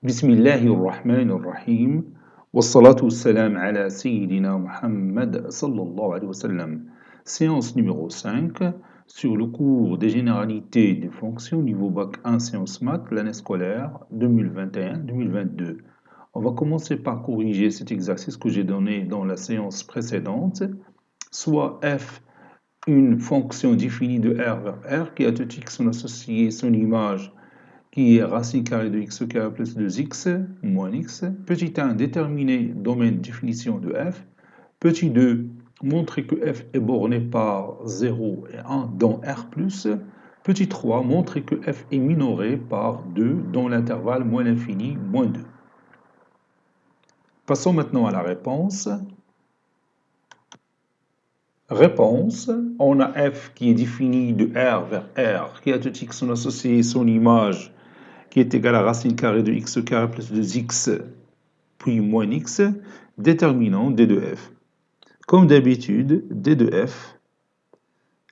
بسم الله الرحمن الرحيم والصلاة والسلام على سيدنا Muhammad sallallahu alayhi wa sallam. Séance numéro 5 sur le cours des généralités des fonctions niveau bac 1 sciences maths l'année scolaire 2021-2022. On va commencer par corriger cet exercice que j'ai donné dans la séance précédente, soit f une fonction définie de R vers R qui a tout x son associé son image qui est racine carrée de x au carré plus 2x moins x. Petit 1, déterminer domaine définition de f. Petit 2, montrer que f est borné par 0 et 1 dans R+. Petit 3, montrer que f est minoré par 2 dans l'intervalle moins l'infini, moins 2. Passons maintenant à la réponse. Réponse, on a f qui est défini de R vers R, qui a tout x son associé son image, qui est égal à racine carrée de x au carré plus 2x, puis moins x, déterminant d de f. Comme d'habitude, d de f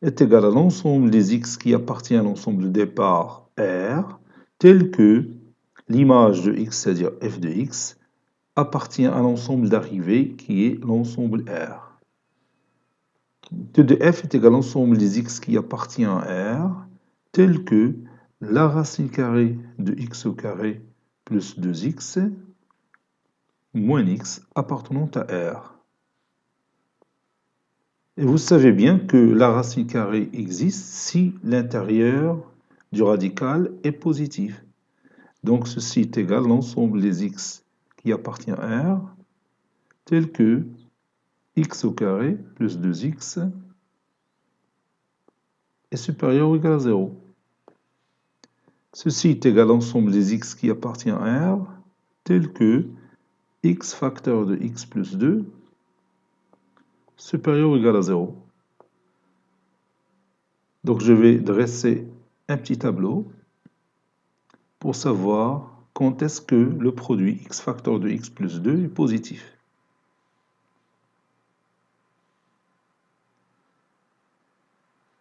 est égal à l'ensemble des x qui appartient à l'ensemble de départ R, tel que l'image de x, c'est-à-dire f de x, appartient à l'ensemble d'arrivée qui est l'ensemble R. d de f est égal à l'ensemble des x qui appartient à R, tel que la racine carrée de x au carré plus 2x moins x appartenant à R. Et vous savez bien que la racine carrée existe si l'intérieur du radical est positif. Donc ceci est égal à l'ensemble des x qui appartient à R, tel que x au carré plus 2x est supérieur ou égal à 0. Ceci est égal à l'ensemble des x qui appartient à R, tel que x facteur de x plus 2 supérieur ou égal à 0. Donc je vais dresser un petit tableau pour savoir quand est-ce que le produit x facteur de x plus 2 est positif.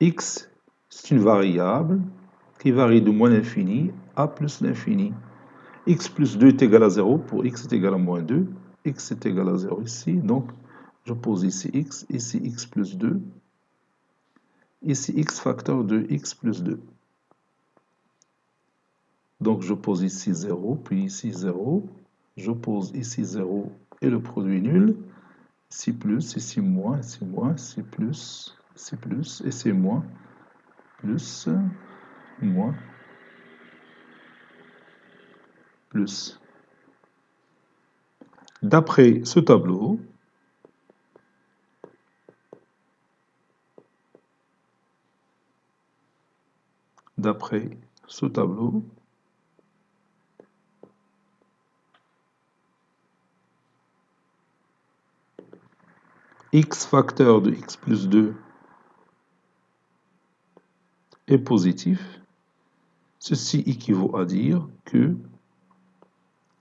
X, c'est une variable qui varie de moins l'infini à plus l'infini. X plus 2 est égal à 0 pour x est égal à moins 2. X est égal à 0 ici, donc je pose ici x plus 2, ici x facteur de x plus 2. Donc je pose ici 0, puis ici 0. Je pose ici 0 et le produit nul. Ici plus, ici moins, ici plus, et c'est moins, plus, moins, plus. D'après ce tableau, x facteur de x plus 2 est positif. Ceci équivaut à dire que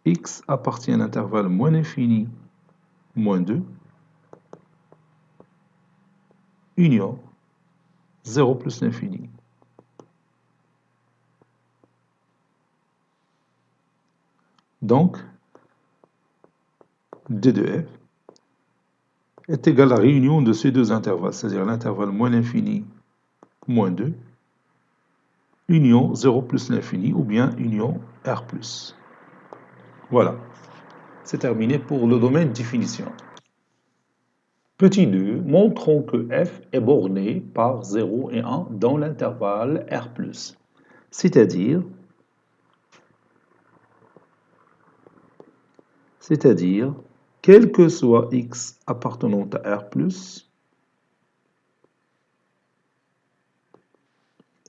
x appartient à l'intervalle moins l'infini, moins 2, union 0 plus l'infini. Donc, d de f est égal à la réunion de ces deux intervalles, c'est-à-dire l'intervalle moins l'infini, moins 2, union 0 plus l'infini, ou bien union R+. Voilà, c'est terminé pour le domaine définition. Petit 2, montrons que f est borné par 0 et 1 dans l'intervalle R+. C'est-à-dire, quel que soit x appartenant à R+,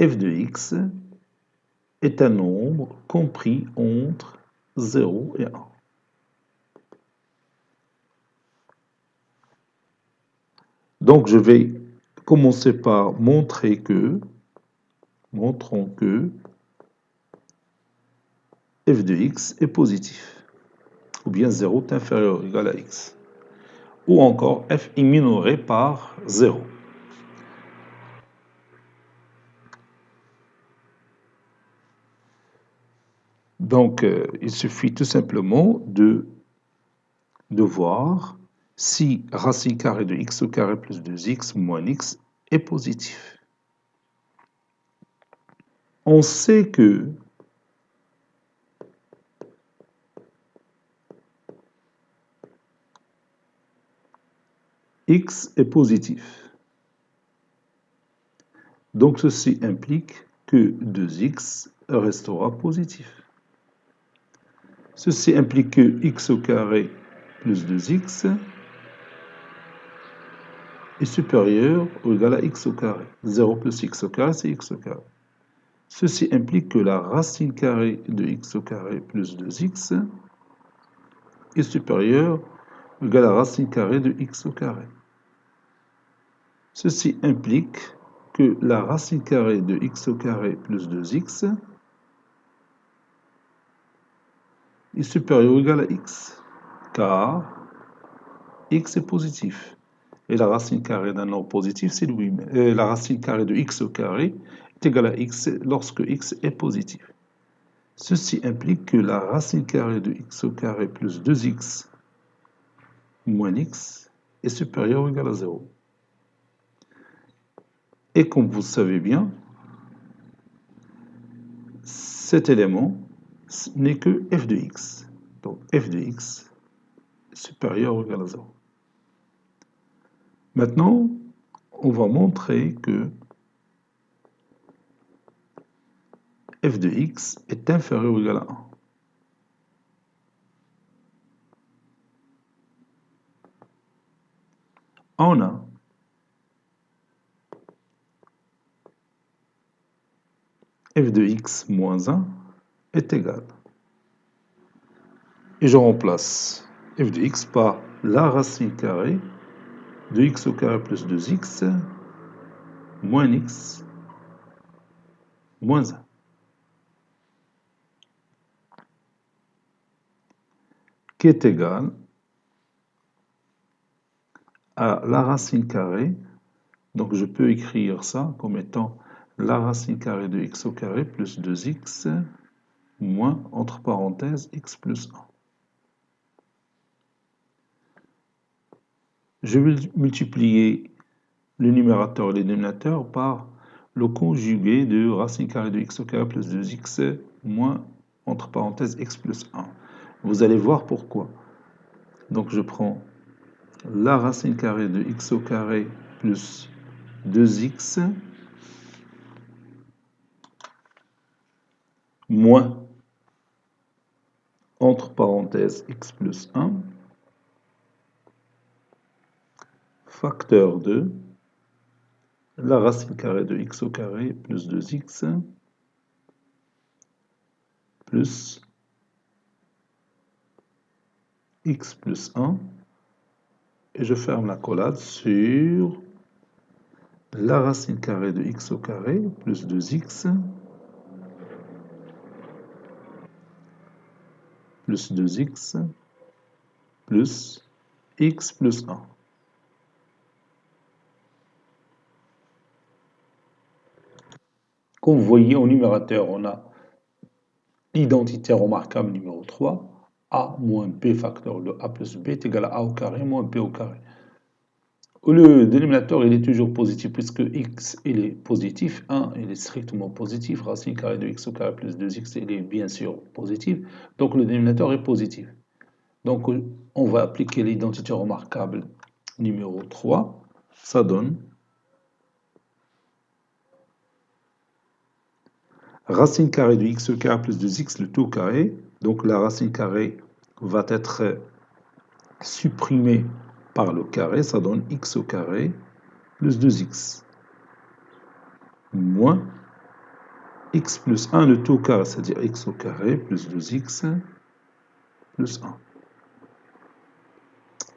f de x est un nombre compris entre 0 et 1. Donc je vais commencer par montrer que, montrons que f de x est positif, ou bien 0 est inférieur ou égal à x, ou encore f est minoré par 0. Donc, il suffit tout simplement de voir si racine carrée de x au carré plus 2x moins x est positif. On sait que x est positif. Donc, ceci implique que 2x restera positif. Ceci implique que x au carré plus 2x est supérieur ou égal à x au carré. 0 plus x au carré, c'est x au carré. Ceci implique que la racine carrée de x au carré plus 2x est supérieure ou égal à la racine carrée de x au carré. Ceci implique que la racine carrée de x au carré plus 2x est supérieure ou égale à x, car x est positif. Et la racine carrée d'un nombre positif, c'est lui-même. La racine carrée de x au carré est égale à x lorsque x est positif. Ceci implique que la racine carrée de x au carré plus 2x moins x est supérieure ou égale à 0. Et comme vous savez bien, cet élément n'est que f de x. Donc f de x est supérieur ou égal à 0. Maintenant, on va montrer que f de x est inférieur ou égal à 1. On a f de x moins 1 est égal. Et je remplace f de x par la racine carrée de x au carré plus 2x moins x moins 1. Qui est égal à la racine carrée. Donc je peux écrire ça comme étant la racine carrée de x au carré plus 2x moins, entre parenthèses, x plus 1. Je vais multiplier le numérateur et le dénominateur par le conjugué de racine carrée de x au carré plus 2x moins, entre parenthèses, x plus 1. Vous allez voir pourquoi. Donc je prends la racine carrée de x au carré plus 2x moins, entre parenthèses, x plus 1, facteur de la racine carrée de x au carré plus 2x plus x plus 1, et je ferme la collade sur la racine carrée de x au carré plus 2x plus 2x plus x plus 1. Comme vous voyez, au numérateur, on a l'identité remarquable numéro 3, a moins b facteur de a plus b est égal à a au carré moins b au carré. Le dénominateur, il est toujours positif puisque x, il est positif, 1, il est strictement positif, racine carrée de x au carré plus 2x, il est bien sûr positif, donc le dénominateur est positif. Donc on va appliquer l'identité remarquable numéro 3, ça donne racine carrée de x au carré plus 2x, le tout au carré, donc la racine carrée va être supprimée par le carré, ça donne x au carré plus 2x moins x plus 1, le tout au carré, c'est-à-dire x au carré plus 2x plus 1.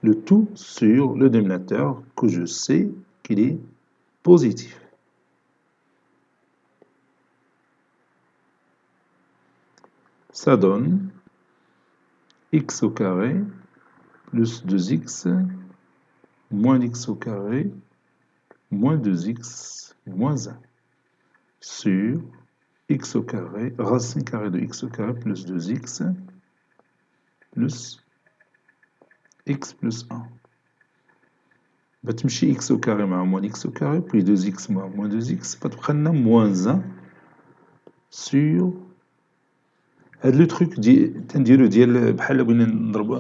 Le tout sur le dénominateur que je sais qu'il est positif. Ça donne x au carré plus 2x moins x au carré moins 2x moins 1 sur x au carré, racine carrée de x au carré plus 2x plus x plus 1. بتمشي x au carré مع moins x au carré, puis 2x مع moins 2x, بتبقى لنا moins 1 sur هاد لو تروك تنديرو ديال بحال بغينا نضربو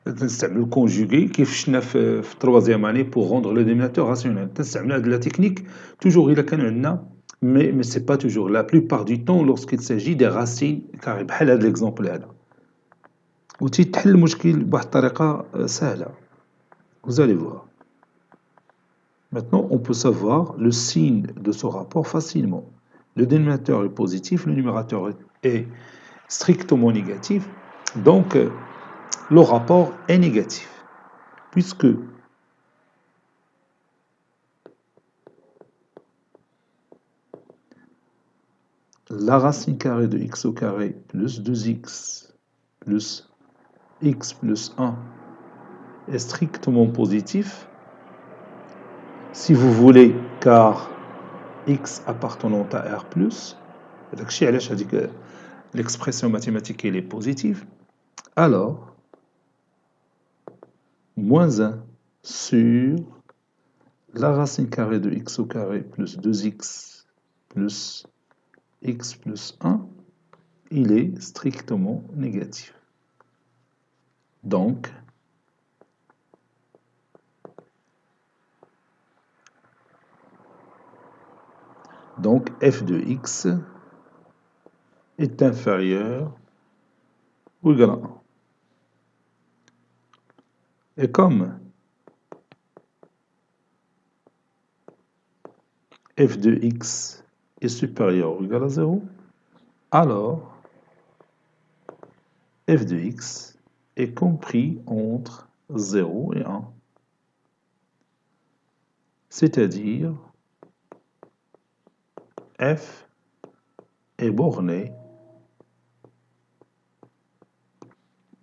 تنستعملو الكونجوغي كيف شفنا في التروازيام اني بوغ روندر لو دينوميناتور راسيونيل تنستعملو هاد لا تكنيك توجور الا كان عندنا مي سي با توجور لا بلوبار دو طون لورسكيل ساجي دي راسين كاري بحال هاد ليكزومبل هذا و تيتحل المشكل بواحد الطريقه سهله vous allez voir. Maintenant, on peut savoir le signe de ce rapport facilement. Le dénominateur est positif, le numérateur est strictement négatif, donc le rapport est négatif, puisque la racine carrée de x au carré plus 2x plus x plus 1 est strictement positif, si vous voulez, car x appartenant à R+, l'expression mathématique elle est positive, alors moins 1 sur la racine carrée de x au carré plus 2x plus x plus 1, il est strictement négatif. Donc, f de x est inférieur ou égal à 1. Et comme f de x est supérieur ou égal à 0, alors f de x est compris entre 0 et 1. C'est-à-dire f est borné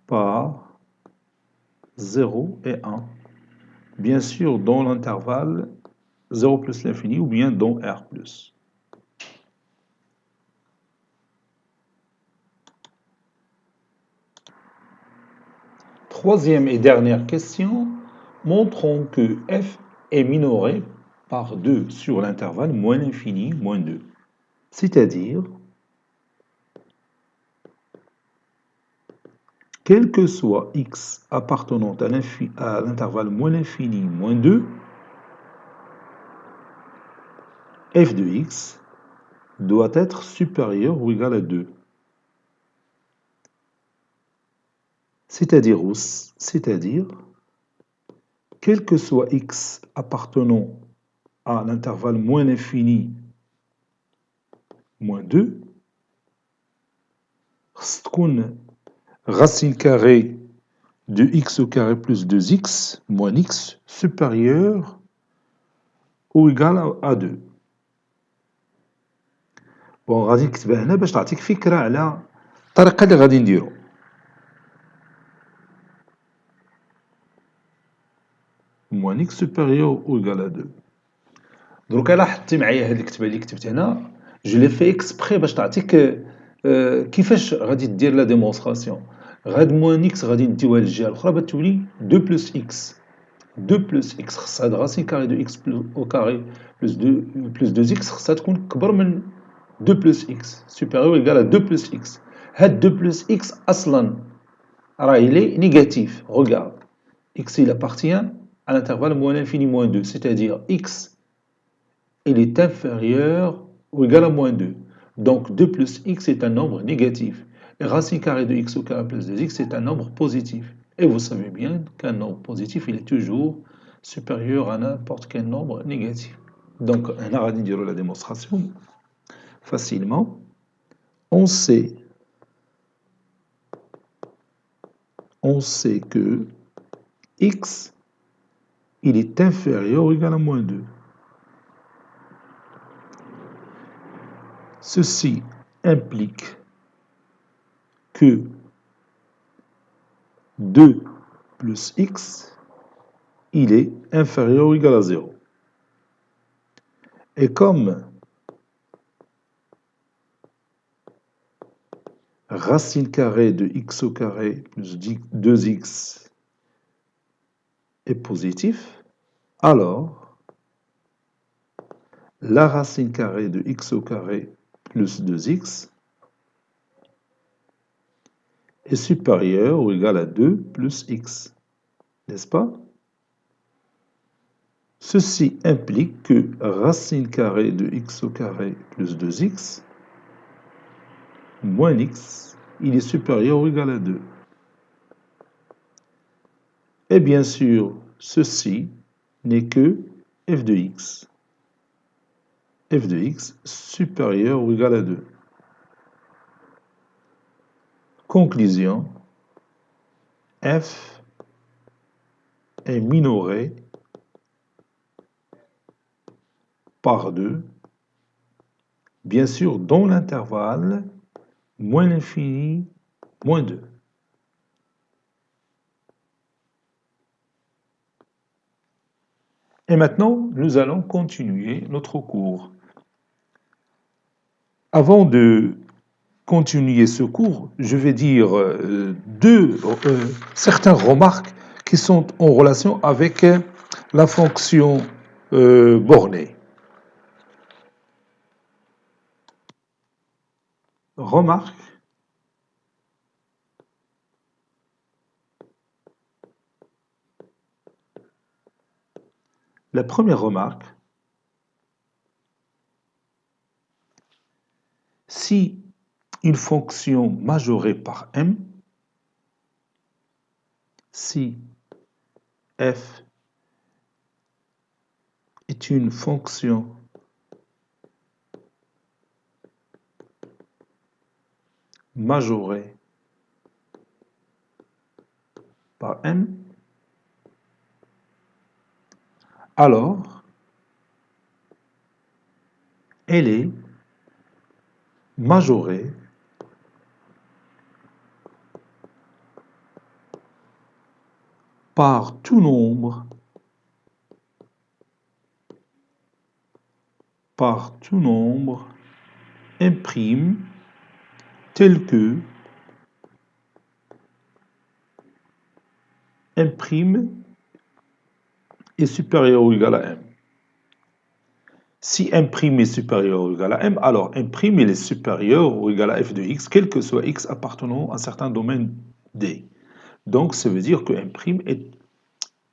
par 0 et 1, bien sûr dans l'intervalle 0 plus l'infini ou bien dans R+. Troisième et dernière question, montrons que f est minoré par 2 sur l'intervalle moins l'infini, moins 2. C'est-à-dire, quel que soit x appartenant à l'intervalle moins l'infini, moins 2, f de x doit être supérieur ou égal à 2. C'est-à-dire, quel que soit x appartenant à l'intervalle moins l'infini, moins 2, تكون racine carrée de x au carré plus 2x moins x supérieur ou égal à 2. بون غادي نكتبها هنا باش تعطيك فكرة على الطريقة اللي غادي نديرو. moins x supérieur ou égal à 2. دروك لاحظتي معايا هاد الكتابة اللي كتبت هنا جو لي في اكسبري باش تعطيك كيفاش غادي دير لا ديمونستراسيون. غاد موان اكس غادي نديوها للجهه الاخرى بتولي 2 بلس اكس 2 بلس اكس خصها هاد راسين كاري دو اكس او كاري بلس 2 اكس خصها تكون كبر من 2 بلس اكس سوبيريور ايكال 2 بلس اكس. هاد 2 بلس اكس اصلا راه il نيجاتيف. regarde x il appartient à l'intervalle moins l'infini moins 2, c'est-à-dire x il est inférieur ou égal à moins 2. Donc 2 plus x est un nombre négatif. Et racine carrée de x au carré plus 2x est un nombre positif. Et vous savez bien qu'un nombre positif, il est toujours supérieur à n'importe quel nombre négatif. Donc, on a dit la démonstration facilement. On sait que x, il est inférieur ou égal à moins 2. Ceci implique que 2 plus x, il est inférieur ou égal à 0. Et comme racine carrée de x au carré plus 2x est positif, alors la racine carrée de x au carré plus 2x est supérieure ou égale à 2 plus x, n'est-ce pas? Ceci implique que racine carrée de x au carré plus 2x moins x, il est supérieur ou égal à 2. Et bien sûr, ceci n'est que f de x. F de x supérieur ou égal à 2. Conclusion, f est minoré par 2, bien sûr dans l'intervalle moins l'infini, moins 2. Et maintenant, nous allons continuer notre cours. Avant de continuer ce cours, je vais dire certaines remarques qui sont en relation avec la fonction bornée. Remarque. La première remarque, si une fonction majorée par m, si f est une fonction majorée par m, alors elle est majorée par tout nombre imprime tel que imprime est supérieur ou égal à m. Si imprime est supérieur ou égal à m, alors imprime est supérieur ou égal à f de x, quel que soit x appartenant à un certain domaine D. Donc, ça veut dire que imprime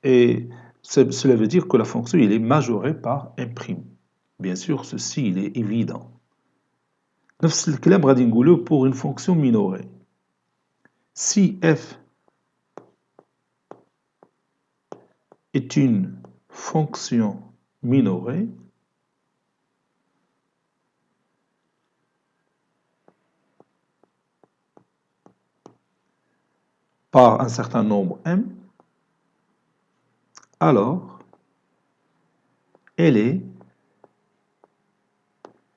cela veut dire que la fonction il est majorée par imprime. Bien sûr, ceci il est évident. نفس الكلام غادي نقولوه pour une fonction minorée. Si f est une fonction minorée, par un certain nombre m, alors elle est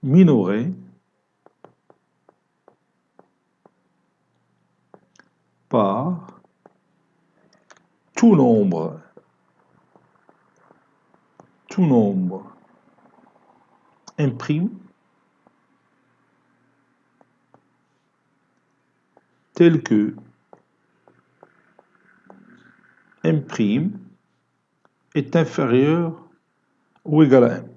minorée par tout nombre imprime tel que imprime est inférieur ou égal à m.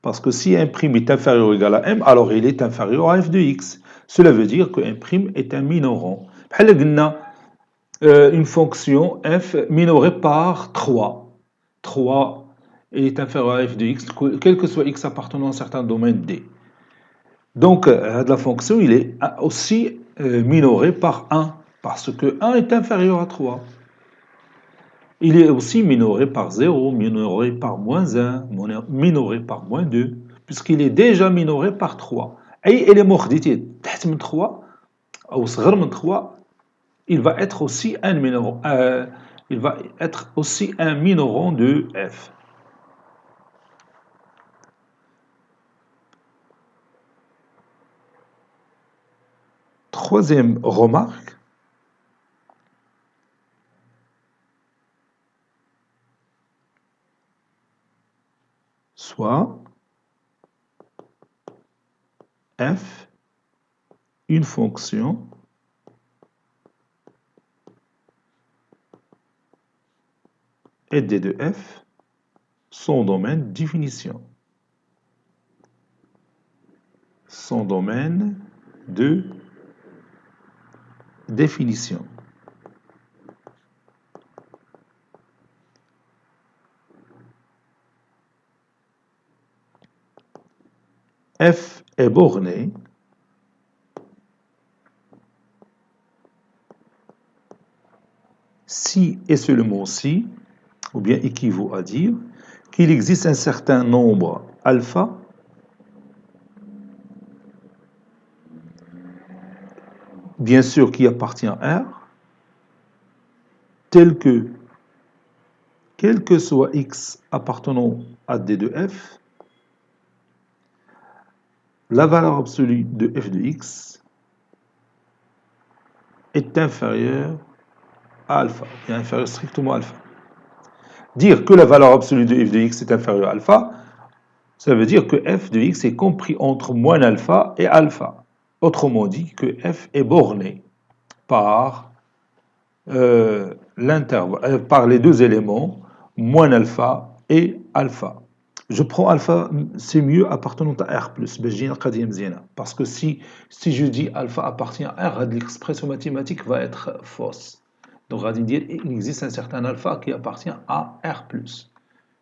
Parce que si imprime est inférieur ou égal à m, alors il est inférieur à f de x. Cela veut dire que imprime est un minorant. بحال قلنا une fonction f minorée par 3. 3 est inférieur à f de x, quel que soit x appartenant à un certain domaine D. Donc, la fonction, il est aussi minoré par 1, parce que 1 est inférieur à 3. Il est aussi minoré par 0, minoré par moins 1, minoré par moins 2, puisqu'il est déjà minoré par 3. أي élément خديتيه تحت من 3 أو صغر من 3, il va être aussi un minorant, de f. Troisième remarque, soit f une fonction est d de f son domaine définition. Son domaine de définition. F est borné si et seulement si, ou bien équivaut à dire, qu'il existe un certain nombre alpha bien sûr qui appartient à R, tel que, quel que soit x appartenant à d de f, la valeur absolue de f de x est inférieure à alpha, bien inférieure strictement à alpha. Dire que la valeur absolue de f de x est inférieure à alpha, ça veut dire que f de x est compris entre moins alpha et alpha. Autrement dit, que f est borné par, par les deux éléments, moins alpha et alpha. Je prends alpha, c'est mieux appartenant à R+, parce que si je dis alpha appartient à R, l'expression mathématique va être fausse. Donc, on va dire qu'il existe un certain alpha qui appartient à R+,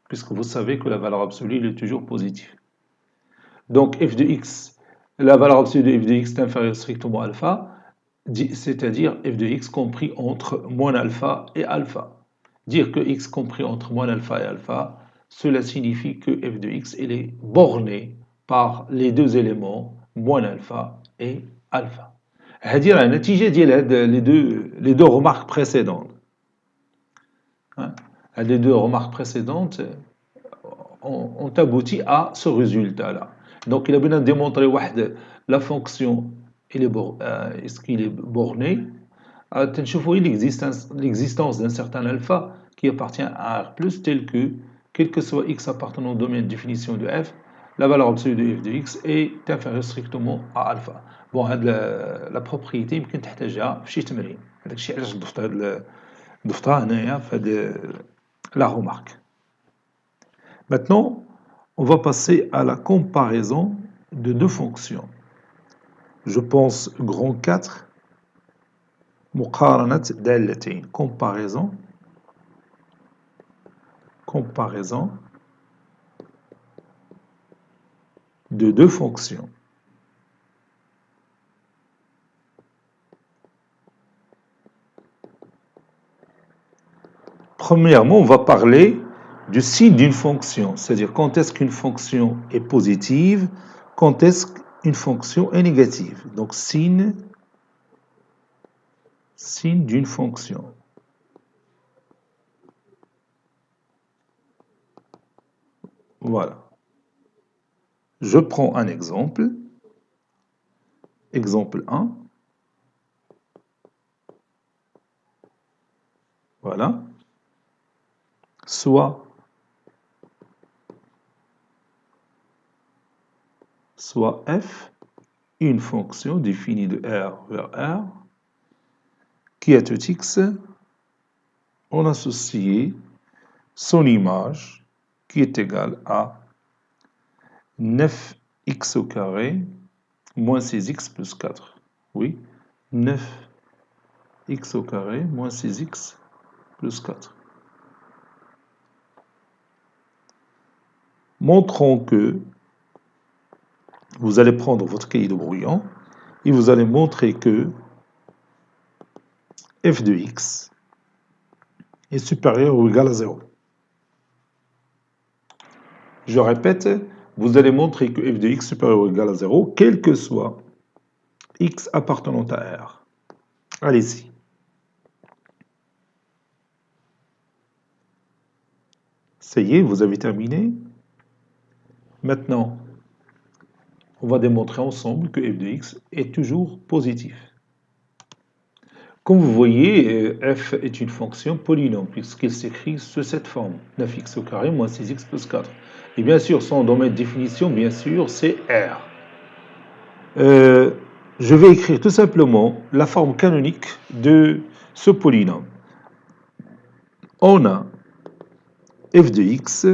puisque vous savez que la valeur absolue est toujours positive. Donc, f de x, la valeur absolue de f de x est inférieure strictement à alpha, c'est-à-dire f de x compris entre moins alpha et alpha. Dire que x compris entre moins alpha et alpha, cela signifie que f de x elle est bornée par les deux éléments moins alpha et alpha. C'est-à-dire la نتيجة ديال les deux remarques précédentes. Les deux remarques précédentes ont abouti à ce résultat-là. Donc il a bien démontré la fonction est-ce qu'il est borné. تنشوفوا l'existence d'un certain alpha qui appartient à R+, tel que, quel que soit x appartenant au domaine de définition de f, la valeur absolue de f de x est inférieure strictement à alpha. Bon, la propriété يمكن تحتاجها في شي تمرين. هذاك الشيء علاش ضفتها هنايا في هذه la remarque. Maintenant, on va passer à la comparaison de deux fonctions. Je pense grand 4, مقارنة دالتين, comparaison de deux fonctions. Premièrement, on va parler du signe d'une fonction, c'est-à-dire quand est-ce qu'une fonction est positive, quand est-ce qu'une fonction est négative. Donc, signe d'une fonction. Voilà. Je prends un exemple. Exemple 1. Voilà. Soit f, une fonction définie de R vers R, qui à tout x, on associe son image qui est égale à 9x au carré moins 6x plus 4. Oui, 9x au carré moins 6x plus 4. Montrons que vous allez prendre votre cahier de brouillon et vous allez montrer que f de x est supérieur ou égal à 0. Je répète, vous allez montrer que f de x est supérieur ou égal à 0, quel que soit x appartenant à R. Allez-y. Ça y est, vous avez terminé. Maintenant, on va démontrer ensemble que f de x est toujours positif. Comme vous voyez, f est une fonction polynôme puisqu'il s'écrit sous cette forme, 9x au carré moins 6x plus 4. Et bien sûr, son domaine de définition, bien sûr, c'est R. je vais écrire tout simplement la forme canonique de ce polynôme. On a f de x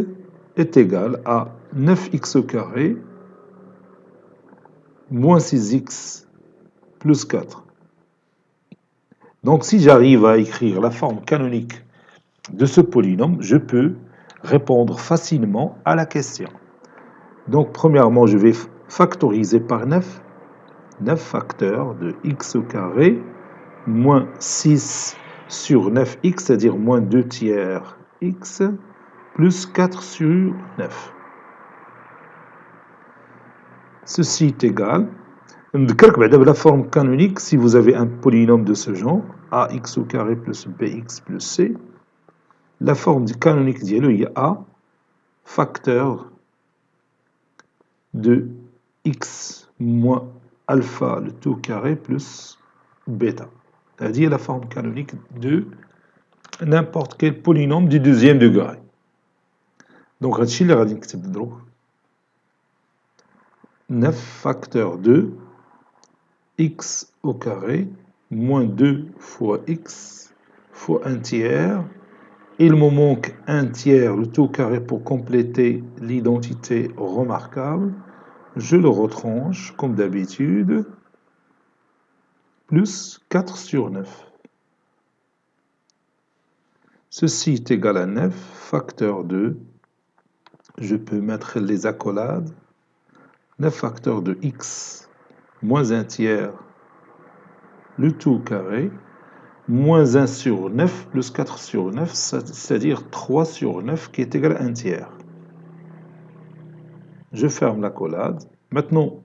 est égal à 9x au carré moins 6x plus 4. Donc si j'arrive à écrire la forme canonique de ce polynôme, je peux répondre facilement à la question. Donc premièrement, je vais factoriser par 9. 9 facteurs de x au carré moins 6 sur 9x, c'est-à-dire moins 2 tiers x, plus 4 sur 9. Ceci est égal. La forme canonique, si vous avez un polynôme de ce genre, ax au carré plus bx plus c, la forme canonique d'ILE, il y a a facteur de x moins alpha le tout carré plus bêta. C'est-à-dire la forme canonique de n'importe quel polynôme du deuxième degré. Donc, هادشي اللي غادي نكتب دروك 9 facteur de x au carré moins 2 fois x fois 1 tiers. Il me manque 1 tiers, le tout carré pour compléter l'identité remarquable. Je le retranche comme d'habitude, plus 4 sur 9. Ceci est égal à 9 facteur de, je peux mettre les accolades, 9 facteur de x moins 1 tiers, le tout carré, moins 1 sur 9 plus 4 sur 9, c'est-à-dire 3 sur 9 qui est égal à 1 tiers. Je ferme l'accolade. Maintenant,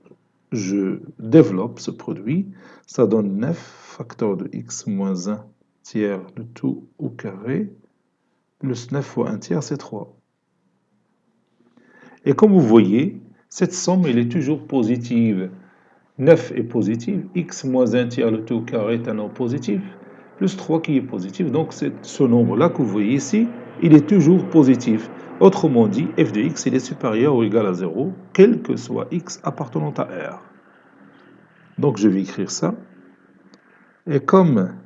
je développe ce produit. Ça donne 9 facteur de x moins 1 tiers, le tout au carré, plus 9 fois 1 tiers, c'est 3. Et comme vous voyez, cette somme, elle est toujours positive. 9 est positif, x moins 1 tiers le tout au carré est un nombre positif, plus 3 qui est positif. Donc ce nombre-là que vous voyez ici, il est toujours positif. Autrement dit, f de x il est supérieur ou égal à 0, quel que soit x appartenant à R. Donc je vais écrire ça. Et comme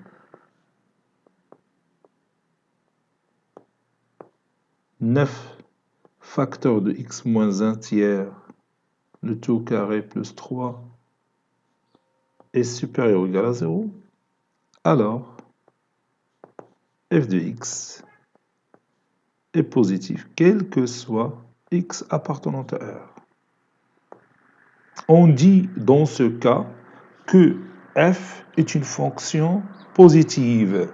neuf facteur de x moins 1 tiers, le tout au carré plus 3 est supérieur ou égal à 0, alors f de x est positif, quel que soit x appartenant à R. On dit dans ce cas que f est une fonction positive.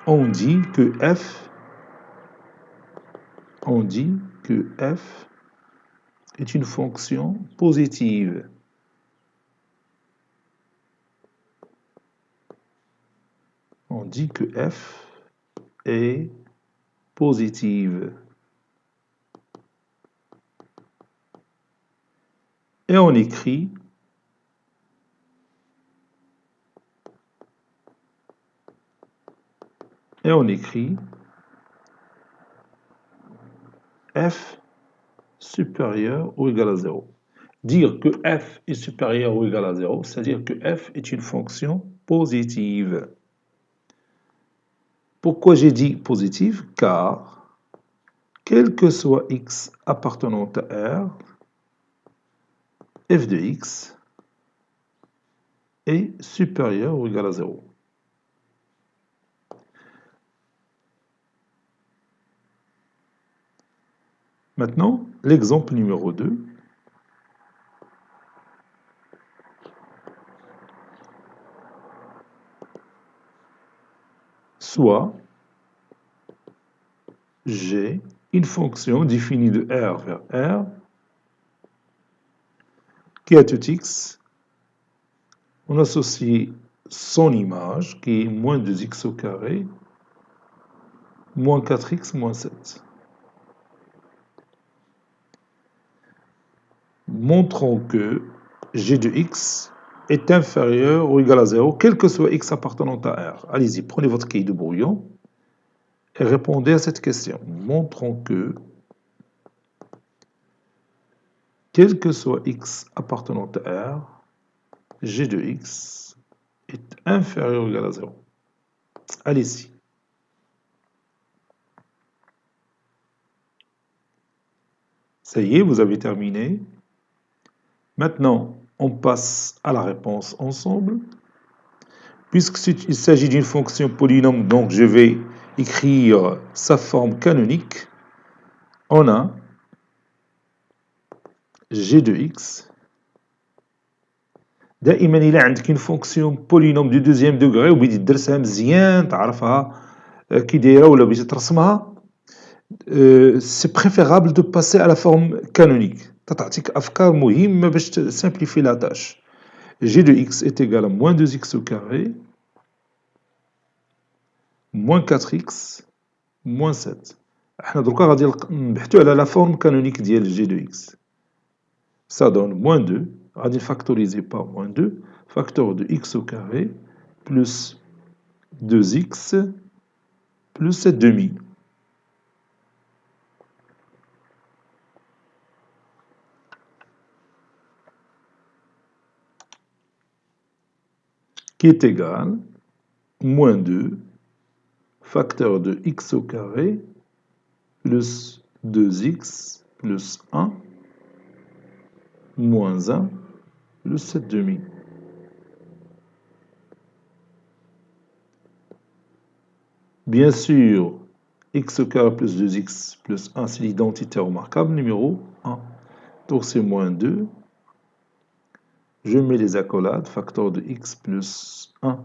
On dit que f est une fonction positive. On dit que f est positive. Et on écrit f supérieur ou égal à 0. Dire que f est supérieur ou égal à 0, c'est-à-dire que f est une fonction positive. Pourquoi j'ai dit positive? Car, quel que soit x appartenant à R, f de x est supérieur ou égal à 0. Maintenant, l'exemple numéro 2. Soit j'ai une fonction définie de R vers R qui à tout x, on associe son image qui est moins 2x au carré moins 4x moins 7. Montrons que g de x est inférieur ou égal à 0, quel que soit x appartenant à R. Allez-y, prenez votre cahier de brouillon et répondez à cette question. Montrons que, quel que soit x appartenant à R, g de x est inférieur ou égal à 0. Allez-y. Ça y est, vous avez terminé. Maintenant, on passe à la réponse ensemble. Puisqu'il s'agit d'une fonction polynôme, donc je vais écrire sa forme canonique. On a g de x. دائما إلا عندك une fonction polynôme du deuxième degré وبغيتي تدرسها مزيان تعرفها كي دايره ولا بغيتي ترسمها c'est préférable de passer à la forme canonique. تعطيك أفكار مهمة باش simplifier la tâche. g de x est égal à moins 2x au carré moins 4x moins 7. احنا دركا غادي نبحثوا على la forme canonique ديال g de x. Ça donne moins 2, غادي factoriser par moins 2, facteur de x au carré, plus 2x, plus 7 demi. Qui est égal moins 2, facteur de x au carré, plus 2x, plus 1, moins 1, plus 7 demi. Bien sûr, x au carré plus 2x plus 1, c'est l'identité remarquable numéro 1. Donc c'est moins 2. Je mets les accolades, facteur de x plus 1,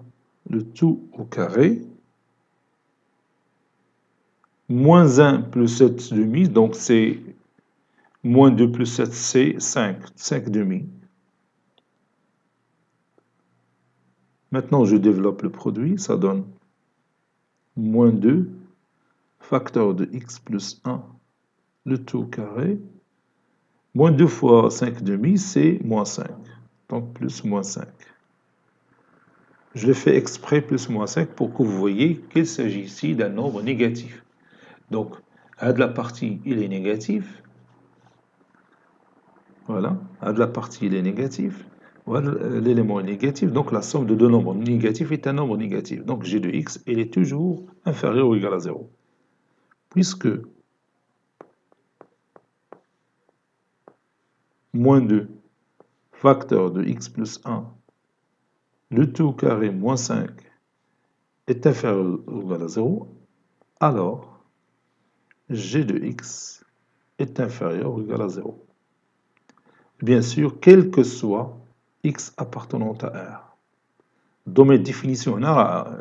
le tout au carré. Moins 1 plus 7 demi, donc c'est moins 2 plus 7, c'est 5, 5 demi. Maintenant, je développe le produit, ça donne moins 2, facteur de x plus 1, le tout au carré. Moins 2 fois 5 demi, c'est moins 5, donc plus moins 5. Je le fais exprès plus moins 5 pour que vous voyez qu'il s'agit ici d'un nombre négatif. Donc, à de la partie, il est négatif. Voilà, à de la partie, il est négatif. Voilà, l'élément est négatif. Donc, la somme de deux nombres négatifs est un nombre négatif. Donc, g de x, il est toujours inférieur ou égal à 0. Puisque moins 2, facteur de x plus 1, le tout au carré moins 5 est inférieur ou égal à 0, alors g de x est inférieur ou égal à 0. Bien sûr, quel que soit x appartenant à R. Domaine de définition,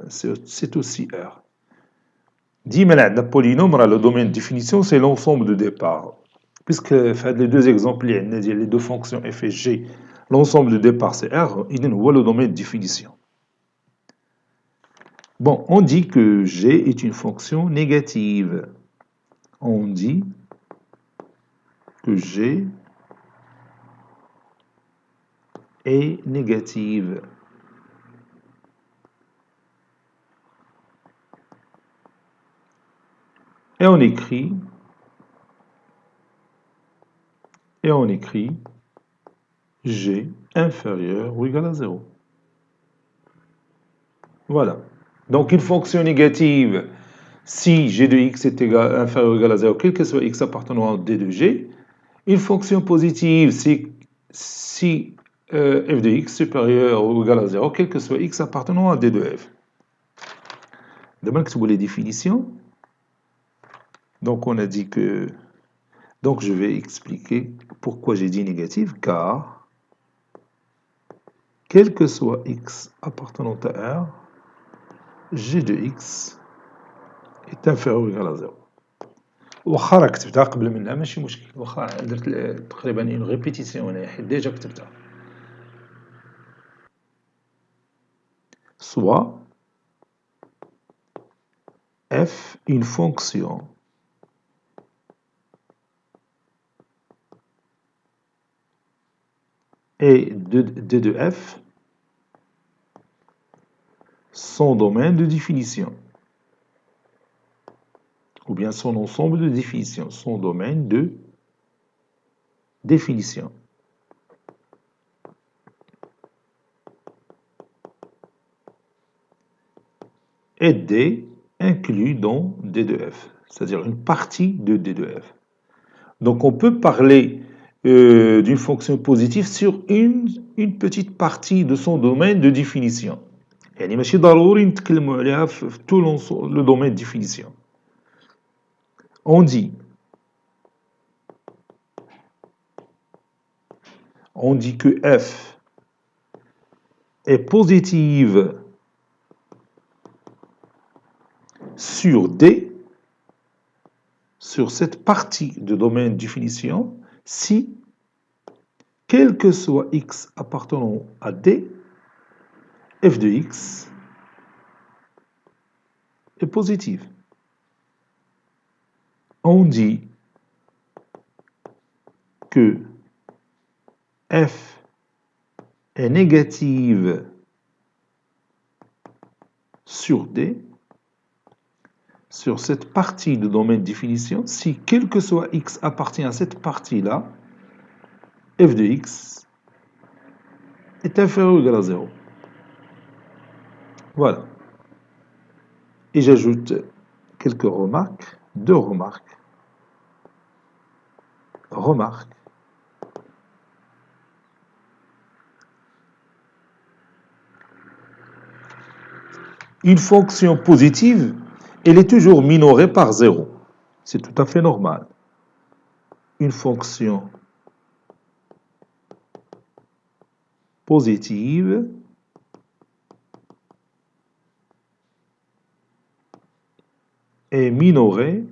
c'est aussi R. ديما عندنا polynôme, le domaine de définition, c'est l'ensemble de départ. Puisque les deux exemples, les deux fonctions f et g, l'ensemble de départ c'est R, il nous voit le domaine de définition. Bon, on dit que g est une fonction négative. On dit que g est négative. Et on écrit g inférieur ou égal à 0. Voilà. Donc une fonction négative, si g de x est inférieur ou égal à 0, quel que soit x appartenant à d de g. Une fonction positive, si f de x supérieur ou égal à 0, quel que soit x appartenant à d de f. Demain, que les définitions. Donc on a dit que... Donc je vais expliquer pourquoi j'ai dit négative, car quel que soit x appartenant à R, g de x est inférieur ou égal à 0. واخا راه كتبتها قبل منها ماشي مشكل، واخا درت تقريبا اون ريبيتيسيون هنايا حيت ديجا كتبتها. Soit f une fonction et d de f son domaine de définition, ou bien son ensemble de définition, son domaine de définition. et D inclus dans D de F, c'est-à-dire une partie de D de F. Donc on peut parler d'une fonction positive sur une petite partie de son domaine de définition. يعني ماشي ضروري نتكلموا عليها في tout le domaine de définition. On dit que F est positive sur D, sur cette partie de domaine de définition, si, quel que soit x appartenant à D, f de x est positive. On dit que f est négative sur D, sur cette partie de domaine de définition, si quel que soit x appartient à cette partie-là, f de x est inférieur ou égal à 0. Voilà. Et j'ajoute quelques remarques, deux remarques. Remarque. Une fonction positive, elle est toujours minorée par 0. C'est tout à fait normal. Une fonction positive est minorée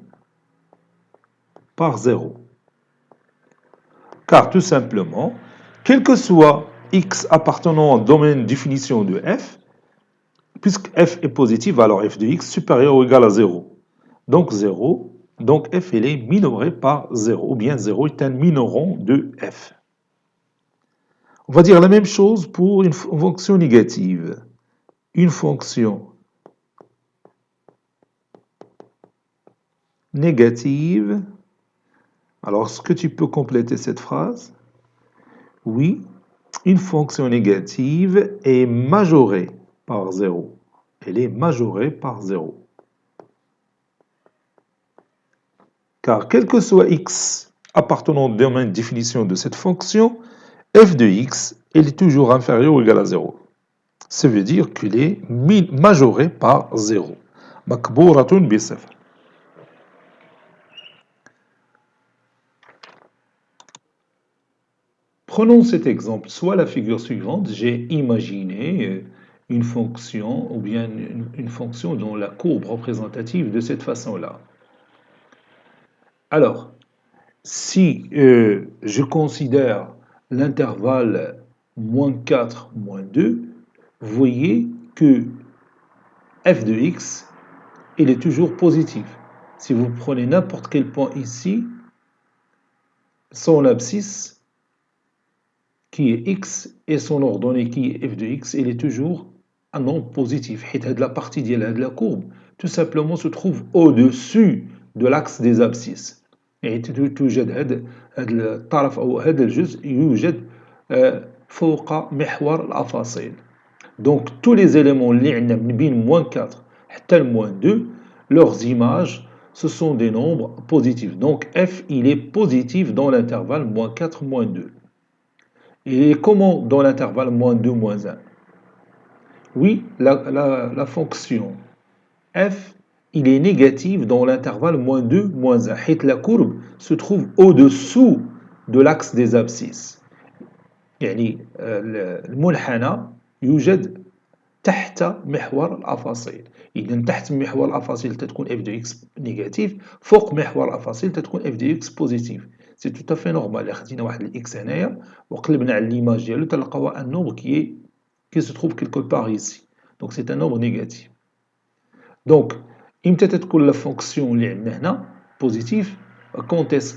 par 0. Car tout simplement, quel que soit x appartenant au domaine de définition de f, puisque f est positive, alors f de x supérieur ou égal à 0. Donc 0, donc f elle est minorée par 0, ou bien 0 est un minorant de f. On va dire la même chose pour une fonction négative. Une fonction négative. Alors, est-ce que tu peux compléter cette phrase? Oui, une fonction négative est majorée par 0. Elle est majorée par 0. Car quel que soit x appartenant au domaine de définition de cette fonction, f de x, elle est toujours inférieure ou égale à 0. Ça veut dire qu'il est majoré par 0. Makbouratun bi 0. Prenons cet exemple, soit la figure suivante, j'ai imaginé une fonction ou bien une fonction dans la courbe représentative de cette façon-là. Alors, si je considère l'intervalle moins 4, moins 2, vous voyez que f de x, il est toujours positif. Si vous prenez n'importe quel point ici, son abscisse, qui est x, et son ordonnée qui est f de x, il est toujours un nombre positif. La partie de la courbe, tout simplement, se trouve au-dessus de l'axe des abscisses. توجد هذا الطرف أو هذا الجزء يوجد فوق محور الأفاصيل. Donc tous les éléments اللي عندنا من بين moins 4 حتى le moins 2, leurs images, ce sont des nombres positifs. Donc f, il est positif dans l'intervalle moins 4, moins 2. Et comment dans l'intervalle moins 2, moins 1? Oui, la fonction f, il est négatif dans l'intervalle moins 2, moins 1. La courbe se trouve au-dessous de l'axe des abscisses. يعني المنحنى يوجد تحت محور الأفاصيل. إذا تحت محور الأفاصيل تتكون f de x négatif, فوق محور الأفاصيل تتكون f de x positif. C'est tout à fait normal. إلا خدينا واحد الإكس هنايا وقلبنا على l'image ديالو تلقاو un nombre qui se trouve quelque part ici. Donc c'est un nombre négatif. Donc, إمتى تتكون la fonction اللي عندنا هنا positif, quand est-ce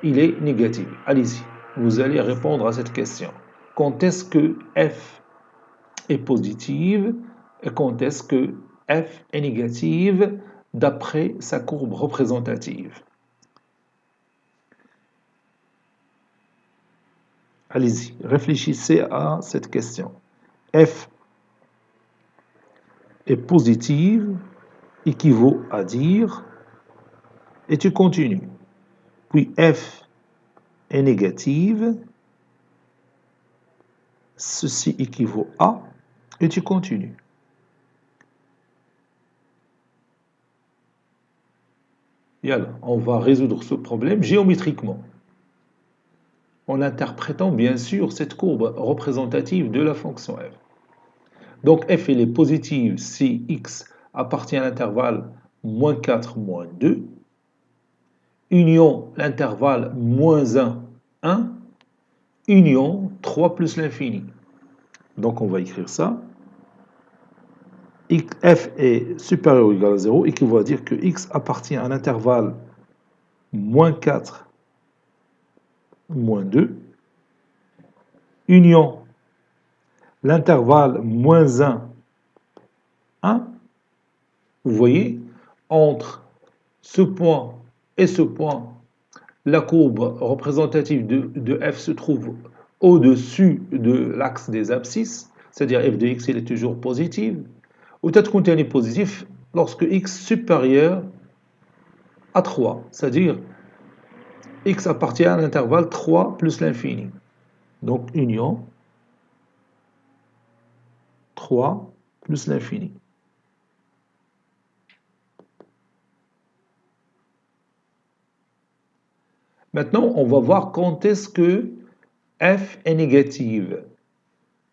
qu'il est négatif? Allez-y, vous allez répondre à cette question. Quand est-ce que f est positive et quand est-ce que f est négative d'après sa courbe représentative? Allez-y, réfléchissez à cette question. F est positive équivaut à dire, et tu continues. Puis f est négative, ceci équivaut à, et tu continues. Et alors, on va résoudre ce problème géométriquement, en interprétant bien sûr cette courbe représentative de la fonction f. Donc f elle est positive si x appartient à l'intervalle moins 4, moins 2, union l'intervalle moins 1, 1, union 3 plus l'infini. Donc on va écrire ça. F est supérieur ou égal à 0, équivaut à dire que x appartient à l'intervalle moins 4, moins 2, union l'intervalle moins 1, 1. Vous voyez, entre ce point et ce point, la courbe représentative de f se trouve au-dessus de l'axe des abscisses, c'est-à-dire f de x elle est toujours positive, ou peut-être qu'on est positif lorsque x supérieur à 3, c'est-à-dire x appartient à l'intervalle 3 plus l'infini. Donc union 3 plus l'infini. Maintenant, on va voir quand est-ce que f est négative.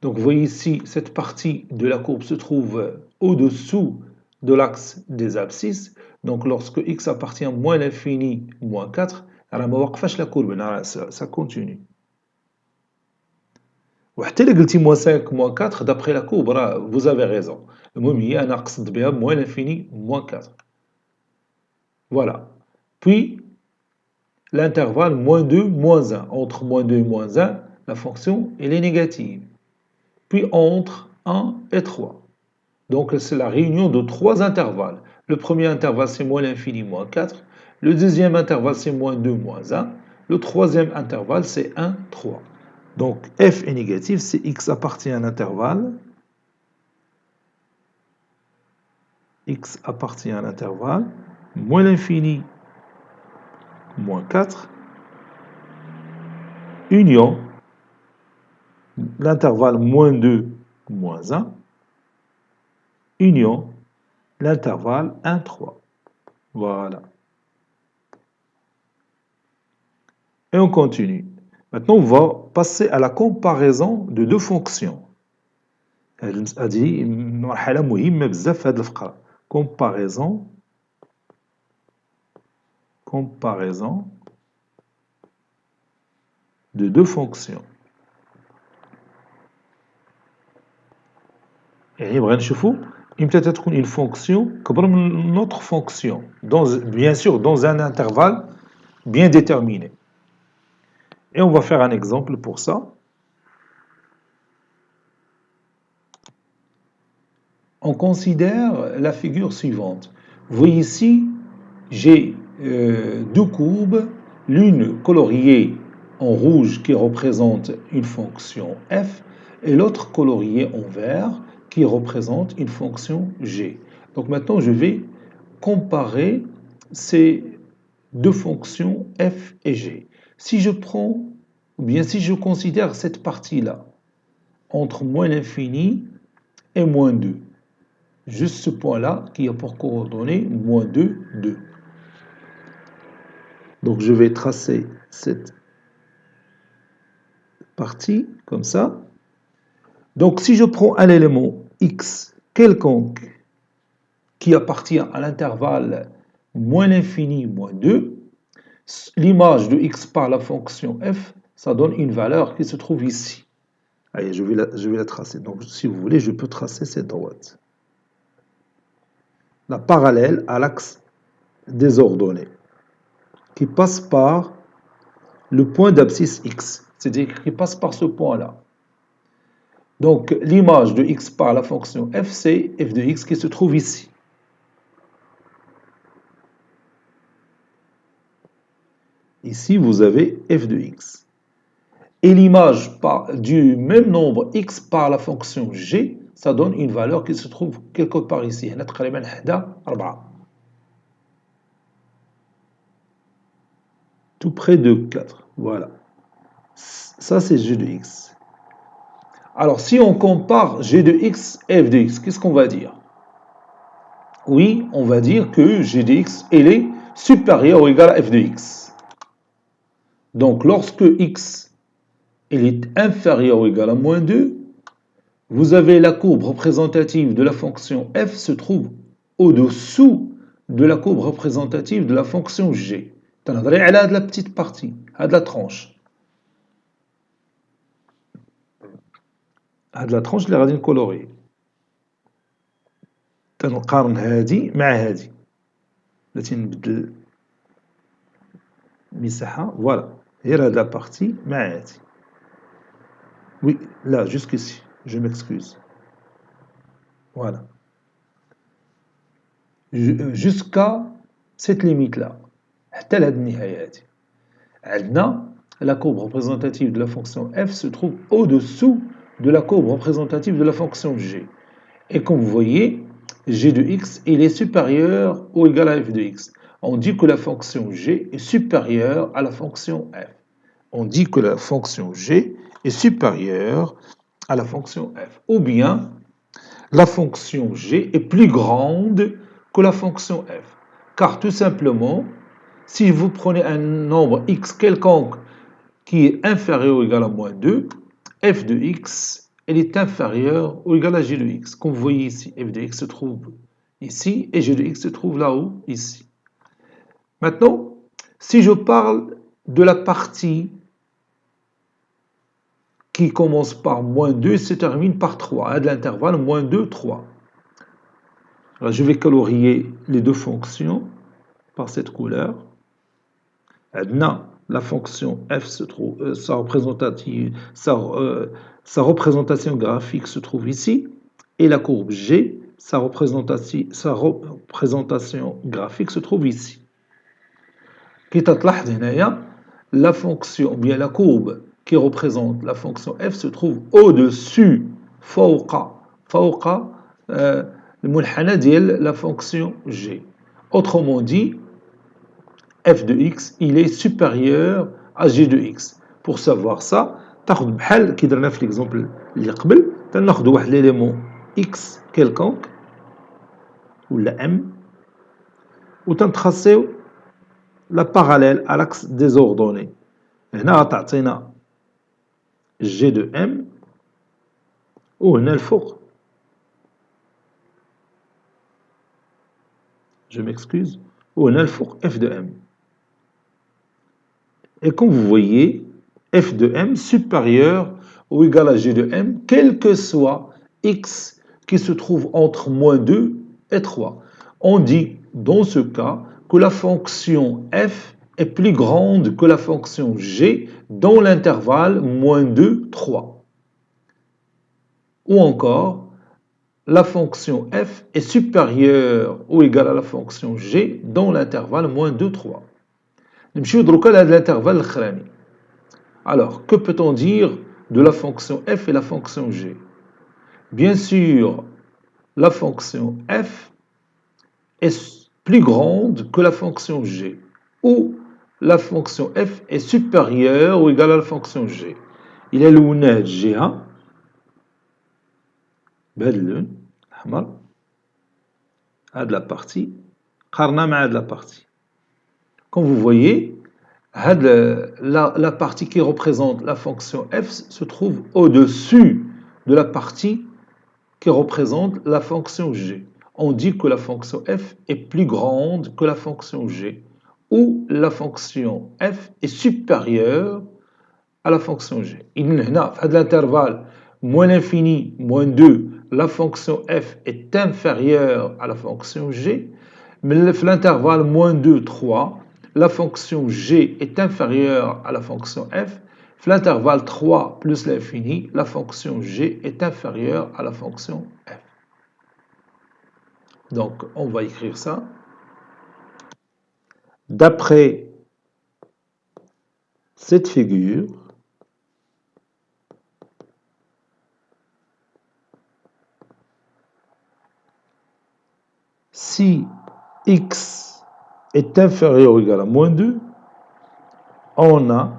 Donc vous voyez ici, cette partie de la courbe se trouve au-dessous de l'axe des abscisses. Donc lorsque x appartient à moins l'infini, moins 4, alors ما وقفش la courbe, ça continue. وحتى إلا قلتي moins 5, moins 4, d'après la courbe, vous avez raison. المهم هي أنا قصدت بها moins l'infini, moins 4. Voilà. Puis, l'intervalle moins 2, moins 1. Entre moins 2 et moins 1, la fonction elle est négative. Puis entre 1 et 3. Donc c'est la réunion de trois intervalles. Le premier intervalle c'est moins l'infini, moins 4. Le deuxième intervalle c'est moins 2, moins 1. Le troisième intervalle c'est 1, 3. Donc f est négatif, c'est x appartient à un intervalle. X appartient à l'intervalle moins l'infini, moins 4, union l'intervalle moins 2, moins 1, union l'intervalle 1, 3. Voilà. Et on continue. Maintenant, on va passer à la comparaison de deux fonctions. هذه مرحلة مهمة بزاف في هذه الفقرة. Comparaison de deux fonctions. يعني بغينا نشوفوا إمتى تكون une fonction كبر من une autre fonction, bien sûr dans un intervalle bien déterminé. Et on va faire un exemple pour ça. On considère la figure suivante. Vous voyez ici, j'ai deux courbes, l'une coloriée en rouge qui représente une fonction f et l'autre coloriée en vert qui représente une fonction g. Donc maintenant, je vais comparer ces deux fonctions f et g. Si je prends, ou bien si je considère cette partie-là, entre moins l'infini et moins 2, juste ce point-là qui a pour coordonnée moins 2, 2. Donc je vais tracer cette partie comme ça. Donc si je prends un élément x quelconque qui appartient à l'intervalle moins l'infini, moins 2, l'image de x par la fonction f, ça donne une valeur qui se trouve ici. Allez, je vais la tracer. Donc si vous voulez, je peux tracer cette droite. La parallèle à l'axe des ordonnées, qui passe par le point d'abscisse x, c'est-à-dire qui passe par ce point-là. Donc l'image de x par la fonction f, c'est f de x qui se trouve ici. Ici, vous avez f de x. Et l'image du même nombre x par la fonction g, ça donne une valeur qui se trouve quelque part ici. هنا تقريبا حدا 4. Tout près de 4. Voilà. Ça, c'est g de x. Alors, si on compare g de x et f de x, qu'est-ce qu'on va dire? Oui, on va dire que g de x, elle est supérieure ou égale à f de x. Donc, lorsque x elle est inférieure ou égale à moins 2, vous avez la courbe représentative de la fonction f se trouve au-dessous de la courbe représentative de la fonction g. تنهضري على هاد la petite partie, هاد la tranche. هاد la tranche اللي غادي نكولوري. تنقارن هادي مع هادي. التي نبدل المساحة. Voilà. غير هاد la partie مع هادي. Oui, là, jusqu'ici. Je m'excuse. Voilà. Jusqu'à cette limite-là. حتى لهاد النهاية هادي. عندنا la courbe représentative de la fonction f se trouve au-dessous de la courbe représentative de la fonction g. Et comme vous voyez, g de x, il est supérieur ou égal à f de x. On dit que la fonction g est supérieure à la fonction f. On dit que la fonction g est supérieure à la fonction f. Ou bien, la fonction g est plus grande que la fonction f. Car tout simplement, si vous prenez un nombre x quelconque qui est inférieur ou égal à moins 2, f de x, elle est inférieure ou égale à g de x. Comme vous voyez ici, f de x se trouve ici et g de x se trouve là-haut, ici. Maintenant, si je parle de la partie qui commence par moins 2 et se termine par 3, de l'intervalle moins 2, 3. Alors, je vais colorier les deux fonctions par cette couleur. La fonction f se trouve, sa représentation graphique se trouve ici, et la courbe g, sa représentation graphique se trouve ici. La fonction, bien la courbe qui représente la fonction f se trouve au-dessus, فوق المنحنى ديال la fonction g. Autrement dit, f de x, il est supérieur à g de x. Pour savoir ça, تاخذ بحال كي درنا في l'exemple اللي قبل, تناخذ واحد l'élément x quelconque ولا m وتنتراسيو la parallèle à l'axe des ordonnées. هنا غتعطينا g de m وهنا الفوق. Je m'excuse. وهنا الفوق f de m. Et comme vous voyez, f de m supérieur ou égal à g de m, quel que soit x qui se trouve entre moins 2 et 3. On dit dans ce cas que la fonction f est plus grande que la fonction g dans l'intervalle moins 2, 3. Ou encore, la fonction f est supérieure ou égale à la fonction g dans l'intervalle moins 2, 3. نمشيو دروكا لهاد l'intervalle الأخراني. Alors, que peut-on dire de la fonction f et la fonction g? Bien sûr, la fonction f est plus grande que la fonction g, ou la fonction f est supérieure ou égale à la fonction g. Il est l'ounad g1 بهذا اللون الأحمر, هاد la partie قارنة مع هاد la partie. Comme vous voyez, la partie qui représente la fonction f se trouve au-dessus de la partie qui représente la fonction g. On dit que la fonction f est plus grande que la fonction g, ou la fonction f est supérieure à la fonction g. هنا في هذا l'intervalle moins l'infini, moins 2, la fonction f est inférieure à la fonction g, mais في l'intervalle moins 2, 3, la fonction g est inférieure à la fonction f. L'intervalle 3 plus l'infini, la fonction g est inférieure à la fonction f. Donc, on va écrire ça. D'après cette figure, Si x est inférieur ou égal à moins 2, on a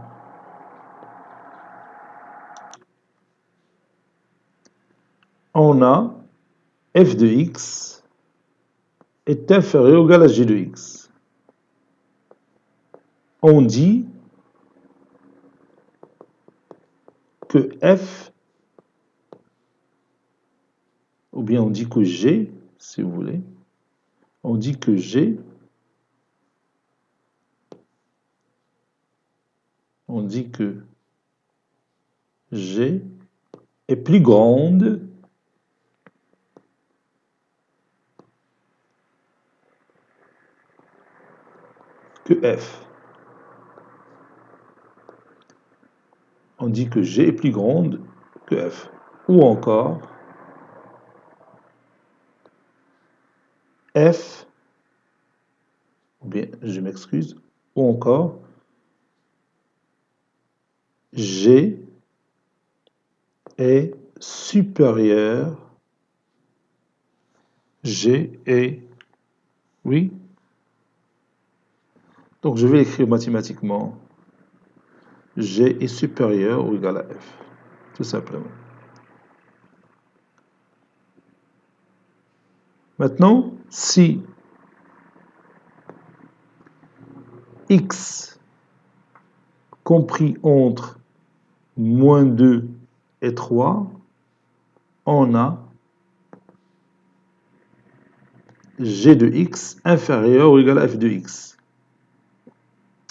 f de x est inférieur ou égal à g de x. On dit que f, ou bien on dit que g, si vous voulez, on dit que g, est plus grande que f. On dit que g est plus grande que f. Ou encore, f, ou bien, je m'excuse, ou encore, g est supérieur, g est, oui, donc je vais écrire mathématiquement, g est supérieur ou égal à f, tout simplement. Maintenant, si x compris entre moins 2 et 3, on a g de x inférieur ou égal à f de x.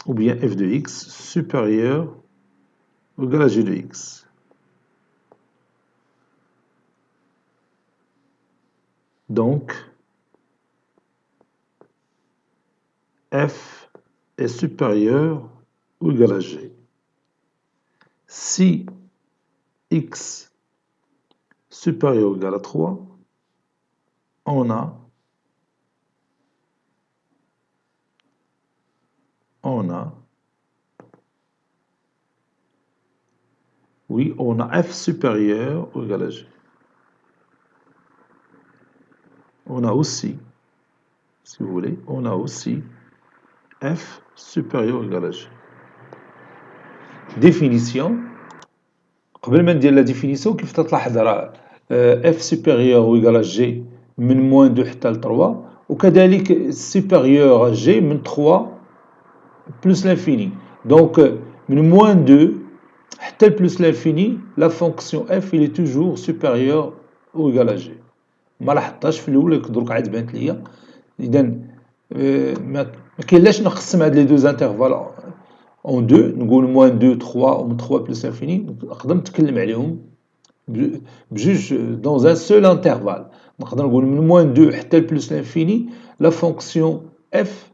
Ou bien f de x supérieur ou égal à g de x. Donc, f est supérieur ou égal à g. Si x supérieur ou égal à 3, on a f supérieur ou égal à g. On a aussi, si vous voulez, on a aussi f supérieur ou égal à g. Définition. قبل ما ندير لا ديفينيسيون كيف تلاحظ راه اف سوبيريور او ايغال جي من موان 2 حتى ل 3 وكذلك سوبيريور جي من 3 بلس لانفيني دونك من موان 2 حتى بلس لانفيني لا فونكسيون اف il est toujours supérieur او ايغال جي ما لاحظتهاش في الاول دروك عاد بانت ليا اذا ما كاينلاش نقسم هاد لي دوز انترفال اون دو نقول موان 2 3 و من 3 بلس لانفيني نقدر نتكلم عليهم بجوج dans un seul intervalle. نقدر نقول من moins 2 حتى plus l'infini, la fonction f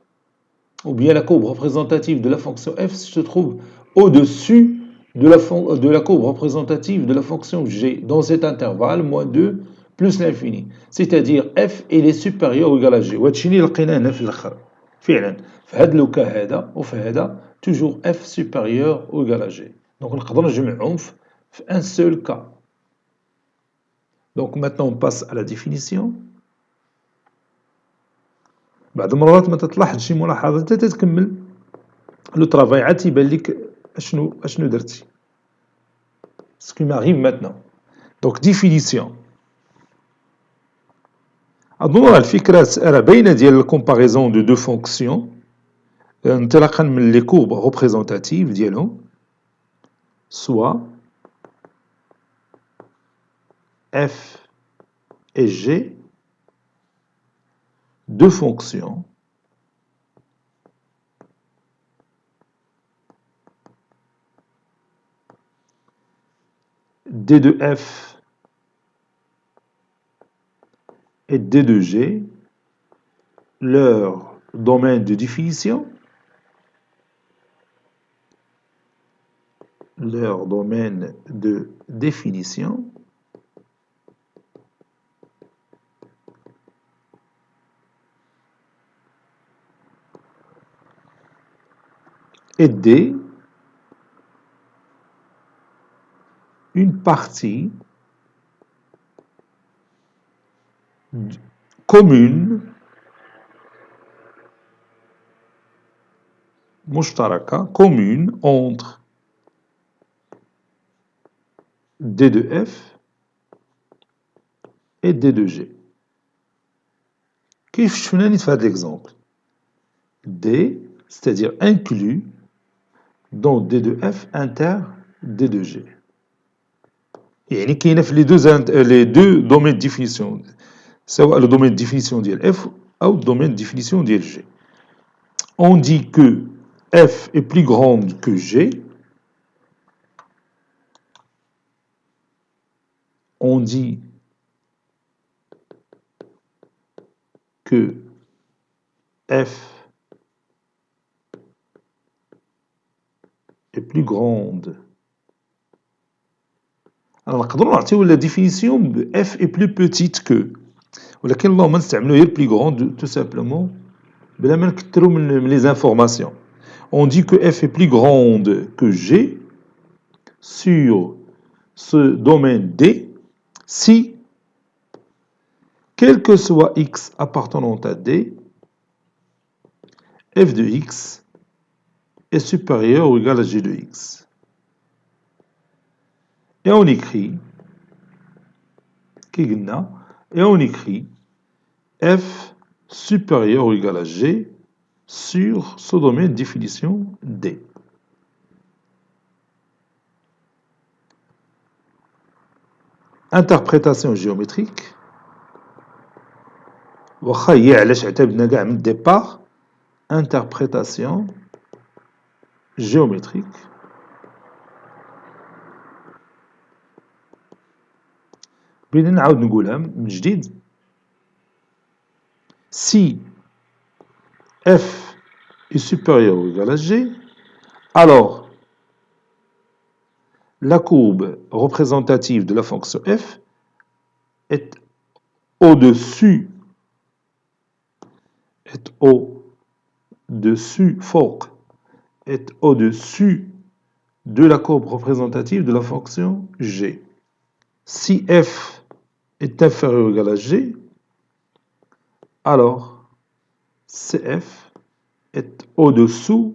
ou bien la courbe représentative de la fonction f se trouve au-dessus de la courbe représentative de la fonction g dans cet intervalle moins 2 plus l'infini. C'est-à-dire f il est supérieur ou égal à g. وهادشي اللي لقيناه هنا في الاخر. فعلا في هذا لوكا هذا وفي هذا toujours f supérieur ou égal à g. Donc نقدر نجمعهم في un seul cas. Donc maintenant on passe à la définition. بعد مرات ما تطلع شي ملاحظة حتى تكمل لو طرافاي عاد تيبان لك اشنو درتي. Ce qui m'arrive maintenant. Donc définition. أظن الفكرة راه باينة ديال الكومباريزون دو دو فونكسيون انطلاقا من لي كورب ريبريزونتاتيف ديالهم soit f et g deux fonctions d de f et d de g, leur domaine de définition, est D, une partie commune مشتركة commune entre D de F et D de G. كيف شفنا في هذا l'exemple D, c'est-à-dire inclus dans D de F inter D de G. يعني كاينه في les deux domaines de définition سواء le domaine de définition ديال F ou le domaine de définition ديال G. On dit que F est plus grande que G. On dit que F est plus grande. Alors, نقدروا نعطيو la définition F est plus petite que. ولكن اللهم نستعملوا هي plus grande tout simplement بلا ما نكثروا من les informations. On dit que F est plus grande que G sur ce domaine D si, quel que soit X appartenant à D, F de X est supérieur ou égal à G de X. Et on écrit, F supérieur ou égal à G sur ce domaine de définition D. Interprétation géométrique. واخا هي علاش اعتمدنا كاع من الديبار interprétation géométrique. بغينا نعاود نقولها من جديد. Si F est supérieur ou égal à G, alors la courbe représentative de la fonction F est au-dessus de la courbe représentative de la fonction G. Si F est inférieur ou égal à G, alors CF est au-dessous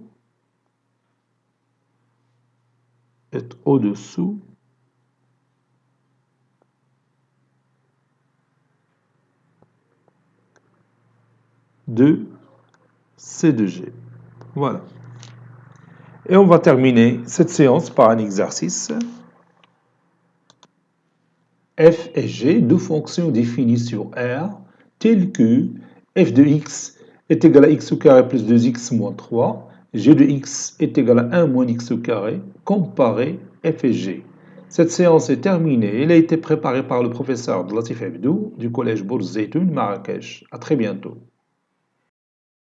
de C de G. Voilà. Et on va terminer cette séance par un exercice. F et G, deux fonctions définies sur R, telles que f de x est égal à x au carré plus 2x moins 3, g de x est égal à 1 moins x au carré, comparez f et g. Cette séance est terminée. Elle a été préparée par le professeur Latif Abdou du collège Bourz Zeytoun, Marrakech. À très bientôt.